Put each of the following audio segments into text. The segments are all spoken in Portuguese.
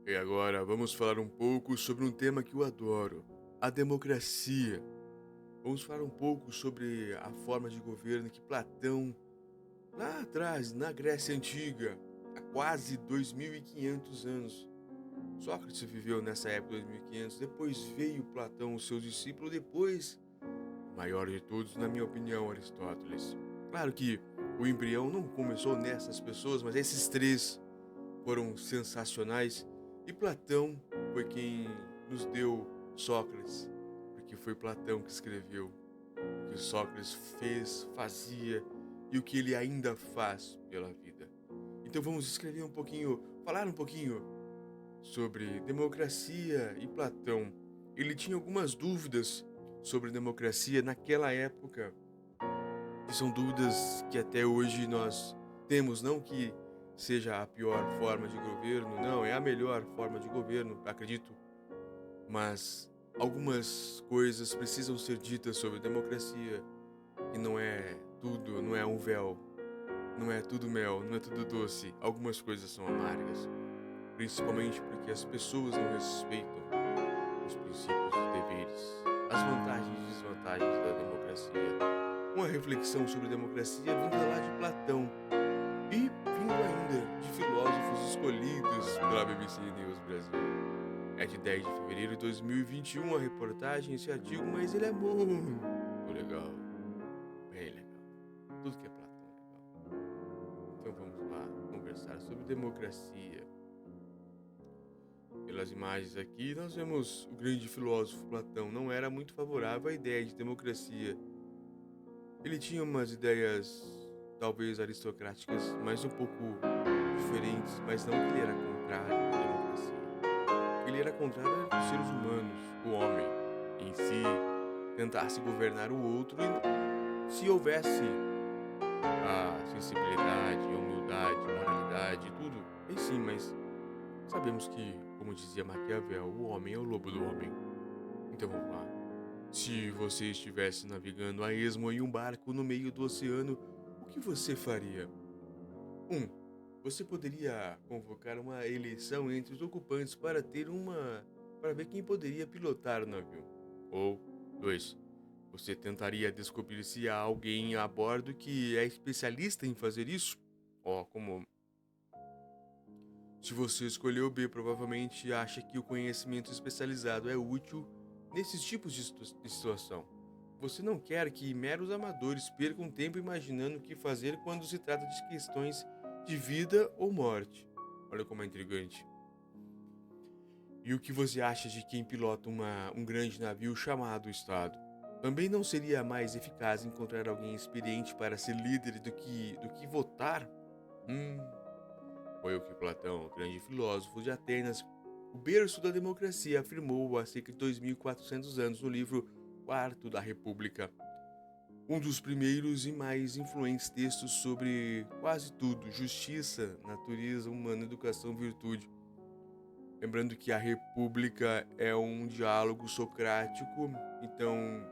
E agora vamos falar um pouco sobre um tema que eu adoro, a democracia. Vamos falar um pouco sobre a forma de governo que Platão, lá atrás, na Grécia Antiga, há quase 2500 anos. Sócrates viveu nessa época, 2500, depois veio Platão, o seu discípulo, depois, o maior de todos, na minha opinião, Aristóteles. Claro que o embrião não começou nessas pessoas, mas esses três foram sensacionais e Platão foi quem nos deu Sócrates, porque foi Platão que escreveu o que Sócrates fez, fazia e o que ele ainda faz pela vida. Então vamos escrever um pouquinho, falar um pouquinho sobre democracia e Platão. Ele tinha algumas dúvidas sobre democracia naquela época, que são dúvidas que até hoje nós temos, não que seja a pior forma de governo, não, é a melhor forma de governo, acredito, mas algumas coisas precisam ser ditas sobre democracia, que não é tudo, não é um véu, não é tudo mel, não é tudo doce, algumas coisas são amargas, principalmente porque as pessoas não respeitam os princípios e deveres, as vantagens e desvantagens da democracia. Uma reflexão sobre democracia vinda lá de Platão e vindo ainda de filósofos escolhidos pela BBC News Brasil. É de 10 de fevereiro de 2021 a reportagem, esse artigo, mas ele é muito legal, bem legal. Tudo que é Platão é legal. Então vamos lá conversar sobre democracia. Pelas imagens aqui, nós vemos o grande filósofo Platão não era muito favorável à ideia de democracia. Ele tinha umas ideias, talvez aristocráticas, mas um pouco diferentes, mas não que ele era contrário à democracia. O que ele era contrário era os seres humanos, o homem em si, tentasse governar o outro e se houvesse a sensibilidade, a humildade, moralidade, tudo, aí sim, mas sabemos que, como dizia Maquiavel, o homem é o lobo do homem. Então vamos lá. Se você estivesse navegando a esmo em um barco no meio do oceano, o que você faria? 1. Você poderia convocar uma eleição entre os ocupantes para ver quem poderia pilotar o navio. Ou 2. Você tentaria descobrir se há alguém a bordo que é especialista em fazer isso? Como se você escolheu B, provavelmente acha que o conhecimento especializado é útil nesses tipos de situação. Você não quer que meros amadores percam tempo imaginando o que fazer quando se trata de questões de vida ou morte. Olha como é intrigante. E o que você acha de quem pilota um grande navio chamado Estado? Também não seria mais eficaz encontrar alguém experiente para ser líder do que votar? Hum, Foi o que Platão, o grande filósofo de Atenas, o berço da democracia, afirmou há cerca de 2400 anos no livro Quarto da República, um dos primeiros e mais influentes textos sobre quase tudo: justiça, natureza humana, educação, virtude. Lembrando que a República é um diálogo socrático, então,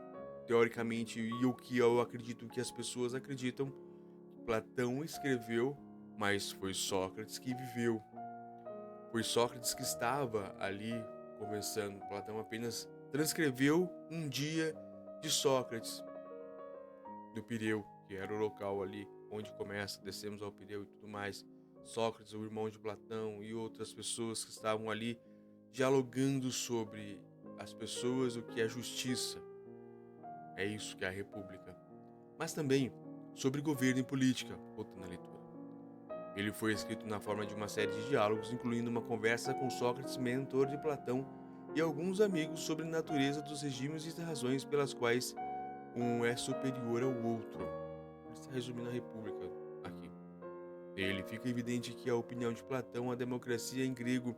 teoricamente, e o que eu acredito que as pessoas acreditam, Platão escreveu, mas foi Sócrates que viveu. Foi Sócrates que estava ali conversando. Platão apenas transcreveu um dia de Sócrates no Pireu, que era o local ali onde começa, descemos ao Pireu e tudo mais. Sócrates, o irmão de Platão e outras pessoas que estavam ali dialogando sobre as pessoas, o que é justiça. É isso que é a República. Mas também sobre governo e política, voltando à leitura. Ele foi escrito na forma de uma série de diálogos, incluindo uma conversa com Sócrates, mentor de Platão, e alguns amigos sobre a natureza dos regimes e razões pelas quais um é superior ao outro. Ele está resumindo a República aqui. Nele fica evidente que a opinião de Platão, a democracia em grego,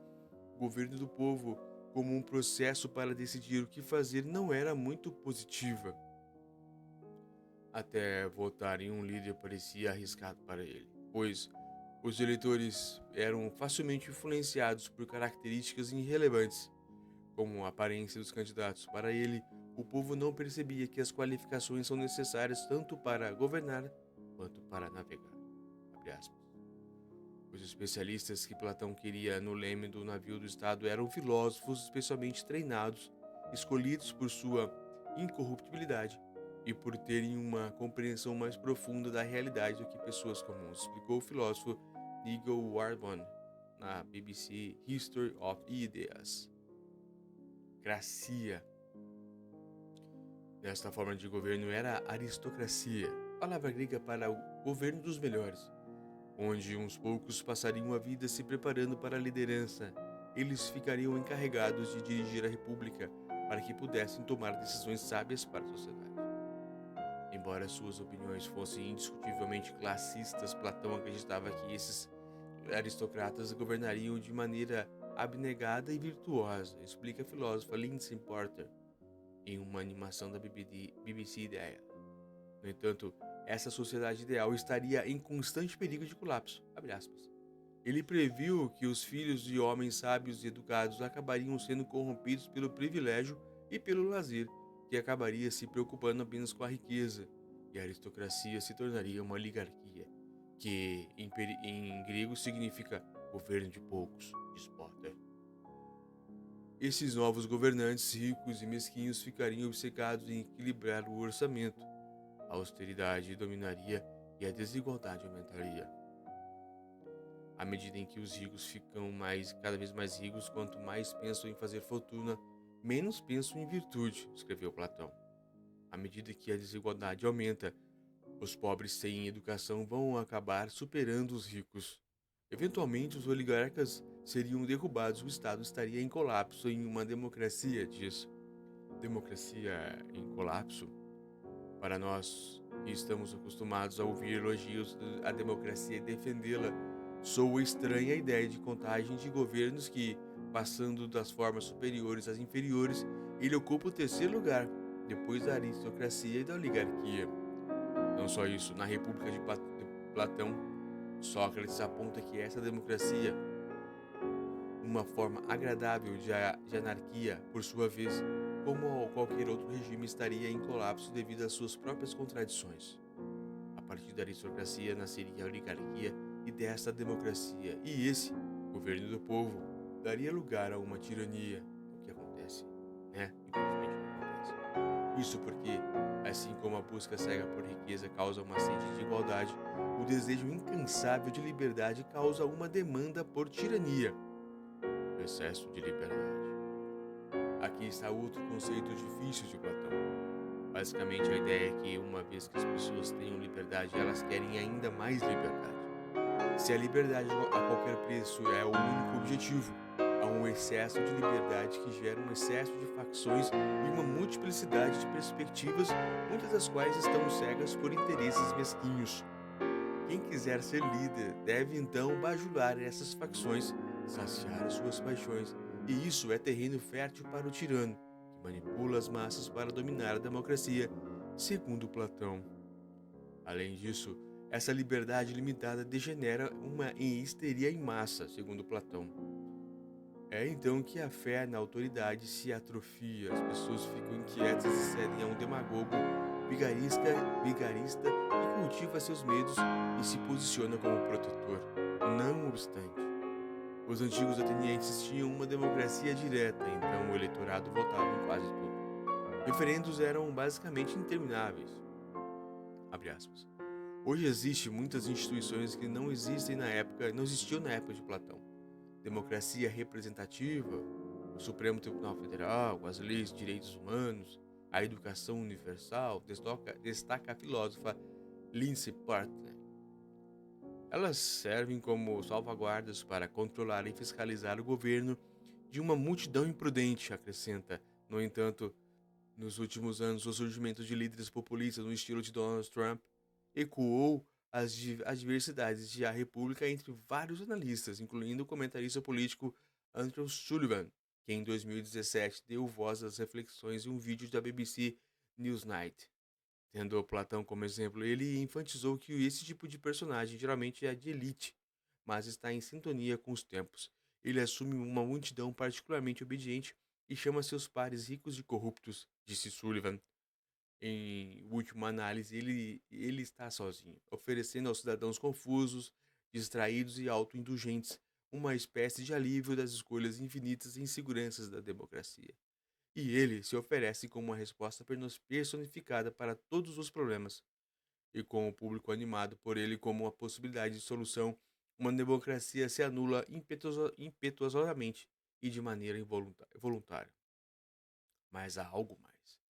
o governo do povo, como um processo para decidir o que fazer, não era muito positiva. Até votar em um líder parecia arriscado para ele, pois os eleitores eram facilmente influenciados por características irrelevantes, como a aparência dos candidatos. Para ele, o povo não percebia que as qualificações são necessárias tanto para governar quanto para navegar. Abre aspas. Os especialistas que Platão queria no leme do navio do Estado eram filósofos especialmente treinados, escolhidos por sua incorruptibilidade e por terem uma compreensão mais profunda da realidade do que pessoas comuns, explicou o filósofo Nigel Warbon na BBC History of Ideas. Cracia. Desta forma de governo era aristocracia, palavra grega para o governo dos melhores, onde uns poucos passariam a vida se preparando para a liderança. Eles ficariam encarregados de dirigir a república para que pudessem tomar decisões sábias para a sociedade. Embora suas opiniões fossem indiscutivelmente classistas, Platão acreditava que esses aristocratas governariam de maneira abnegada e virtuosa, explica a filósofa Lindsay Porter em uma animação da BBC Ideia. No entanto, essa sociedade ideal estaria em constante perigo de colapso. Abre aspas. Ele previu que os filhos de homens sábios e educados acabariam sendo corrompidos pelo privilégio e pelo lazer, que acabaria se preocupando apenas com a riqueza, e a aristocracia se tornaria uma oligarquia, que em grego significa governo de poucos, diz Potter. Esses novos governantes ricos e mesquinhos ficariam obcecados em equilibrar o orçamento. A austeridade dominaria e a desigualdade aumentaria. À medida em que os ricos ficam cada vez mais ricos, quanto mais pensam em fazer fortuna, menos pensam em virtude, escreveu Platão. À medida que a desigualdade aumenta, os pobres sem educação vão acabar superando os ricos. Eventualmente, os oligarcas seriam derrubados e o Estado estaria em colapso em uma democracia, diz. Democracia em colapso? Para nós, que estamos acostumados a ouvir elogios à democracia e defendê-la, soa estranha a ideia de contagem de governos que, passando das formas superiores às inferiores, ele ocupa o terceiro lugar, depois da aristocracia e da oligarquia. Não só isso, na República de Platão, Sócrates aponta que essa democracia, uma forma agradável de anarquia, por sua vez, como qualquer outro regime, estaria em colapso devido às suas próprias contradições. A partir da aristocracia nasceria a oligarquia e desta democracia, e esse, governo do povo, daria lugar a uma tirania, o que acontece, né? Infelizmente o que acontece. Isso porque, assim como a busca cega por riqueza causa uma sede de igualdade, o desejo incansável de liberdade causa uma demanda por tirania, o excesso de liberdade. Aqui está outro conceito difícil de Platão. Basicamente, a ideia é que, uma vez que as pessoas tenham liberdade, elas querem ainda mais liberdade. Se a liberdade a qualquer preço é o único objetivo, há um excesso de liberdade que gera um excesso de facções e uma multiplicidade de perspectivas, muitas das quais estão cegas por interesses mesquinhos. Quem quiser ser líder deve então bajular essas facções, saciar suas paixões, e isso é terreno fértil para o tirano, que manipula as massas para dominar a democracia, segundo Platão. Além disso, essa liberdade limitada degenera em histeria em massa, segundo Platão. É então que a fé na autoridade se atrofia, as pessoas ficam inquietas e cedem a um demagogo vigarista que cultiva seus medos e se posiciona como protetor. Não obstante, os antigos atenienses tinham uma democracia direta, então o eleitorado votava em quase tudo. Referendos eram basicamente intermináveis. Abre aspas. Hoje existem muitas instituições que não existiam na época de Platão. Democracia representativa, o Supremo Tribunal Federal, as leis de direitos humanos, a educação universal, destaca a filósofa Lindsay Porter. Elas servem como salvaguardas para controlar e fiscalizar o governo de uma multidão imprudente, acrescenta. No entanto, nos últimos anos, o surgimento de líderes populistas no estilo de Donald Trump ecoou as adversidades de A República entre vários analistas, incluindo o comentarista político Andrew Sullivan, que em 2017 deu voz às reflexões em um vídeo da BBC Newsnight. Tendo Platão como exemplo, ele enfatizou que esse tipo de personagem geralmente é de elite, mas está em sintonia com os tempos. Ele assume uma multidão particularmente obediente e chama seus pares ricos de corruptos, disse Sullivan. Em última análise, ele está sozinho, oferecendo aos cidadãos confusos, distraídos e autoindulgentes, uma espécie de alívio das escolhas infinitas e inseguranças da democracia. E ele se oferece como uma resposta personificada para todos os problemas, e com o público animado por ele como uma possibilidade de solução, uma democracia se anula impetuosamente e de maneira voluntária. Mas há algo mais.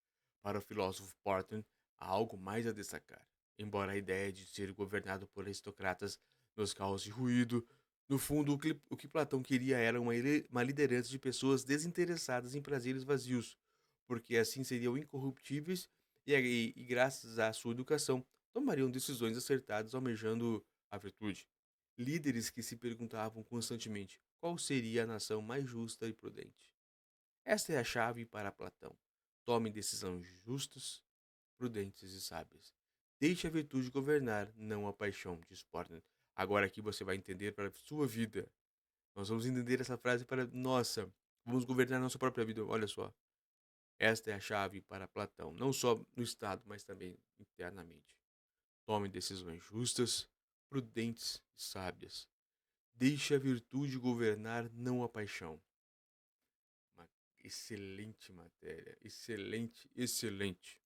Para o filósofo Portman, há algo mais a destacar. Embora a ideia de ser governado por aristocratas nos caos de ruído, no fundo o que Platão queria era uma liderança de pessoas desinteressadas em prazeres vazios, porque assim seriam incorruptíveis e graças à sua educação, tomariam decisões acertadas almejando a virtude. Líderes que se perguntavam constantemente qual seria a nação mais justa e prudente. Esta é a chave para Platão. Tome decisões justas, prudentes e sábias. Deixe a virtude governar, não a paixão, diz Portman. Agora aqui você vai entender para a sua vida. Nós vamos entender essa frase para nossa. Vamos governar nossa própria vida. Olha só. Esta é a chave para Platão, não só no Estado, mas também internamente. Tome decisões justas, prudentes e sábias. Deixe a virtude governar, não a paixão. Uma excelente matéria. Excelente, excelente.